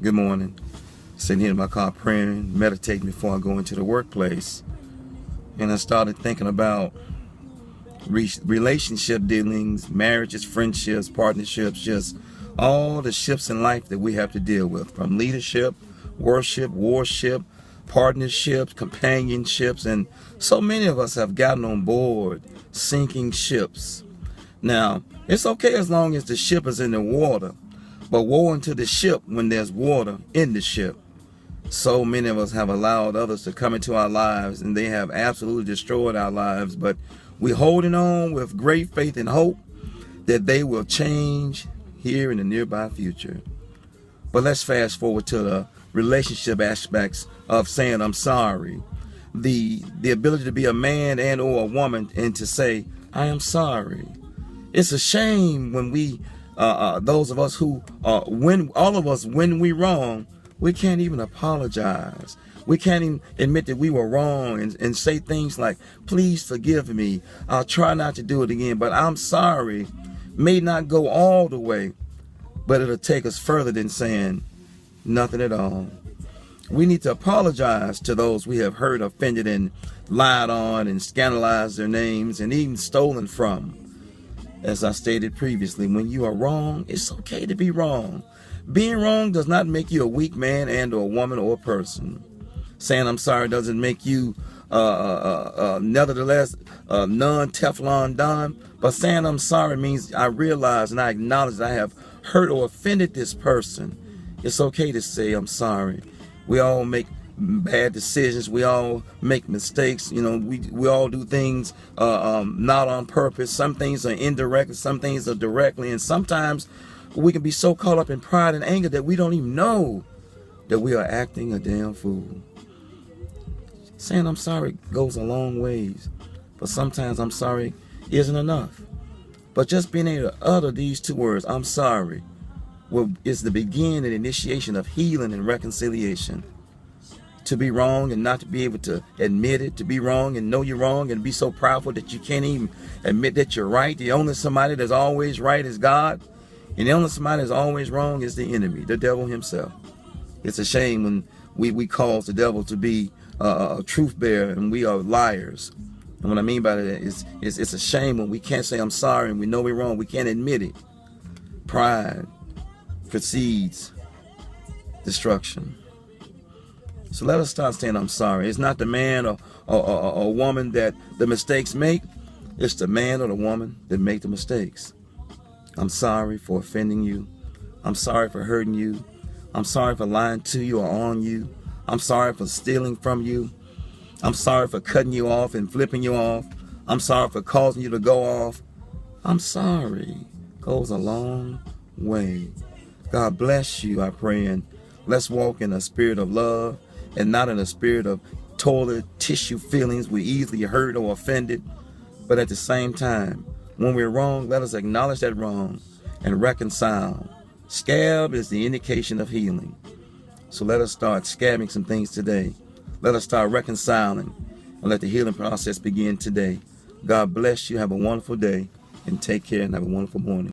Good morning. Sitting here in my car praying, meditating before I go into the workplace. And I started thinking about relationship dealings, marriages, friendships, partnerships, just all the ships in life that we have to deal with, from leadership, worship, warship, partnerships, companionships, and so many of us have gotten on board sinking ships. Now, it's okay as long as the ship is in the water, but woe unto the ship when there's water in the ship. So many of us have allowed others to come into our lives, and they have absolutely destroyed our lives, but we're holding on with great faith and hope that they will change here in the nearby future. But let's fast forward to the relationship aspects of saying I'm sorry. The ability to be a man and or a woman and to say, I am sorry. It's a shame when we, those of us who, when we wrong, we can't even apologize. We can't even admit that we were wrong and say things like, please forgive me. I'll try not to do it again, but I'm sorry. May not go all the way, but it'll take us further than saying nothing at all. We need to apologize to those we have hurt, offended, and lied on and scandalized their names and even stolen from. As I stated previously, when you are wrong, it's okay to be wrong. Being wrong does not make you a weak man and or a woman or a person. Saying I'm sorry doesn't make you nevertheless non-Teflon Don. But saying I'm sorry means I realize and I acknowledge that I have hurt or offended this person. It's okay to say I'm sorry. We all make bad decisions. We all make mistakes. You know, we all do things not on purpose. Some things are indirect, some things are directly, and sometimes we can be so caught up in pride and anger that we don't even know that we are acting a damn fool. Saying I'm sorry goes a long ways, but sometimes I'm sorry isn't enough. But just being able to utter these two words, I'm sorry, is the beginning and initiation of healing and reconciliation. To be wrong and not to be able to admit it, to be wrong and know you're wrong and be so prideful that you can't even admit that you're right. The only somebody that's always right is God, and the only somebody that's always wrong is the enemy, the devil himself. It's a shame when we cause the devil to be a truth bearer and we are liars. And what I mean by that is it's a shame when we can't say I'm sorry and we know we're wrong. We can't admit it. Pride precedes destruction. So let us start saying I'm sorry. It's not the man or woman that the mistakes make. It's the man or the woman that make the mistakes. I'm sorry for offending you. I'm sorry for hurting you. I'm sorry for lying to you or on you. I'm sorry for stealing from you. I'm sorry for cutting you off and flipping you off. I'm sorry for causing you to go off. I'm sorry. Goes a long way. God bless you, I pray, and let's walk in a spirit of love and not in a spirit of toilet tissue feelings. We easily hurt or offended, but at the same time, when we're wrong, let us acknowledge that wrong and reconcile. Scab is the indication of healing. So let us start scabbing some things today. Let us start reconciling and let the healing process begin today. God bless you. Have a wonderful day and take care and have a wonderful morning.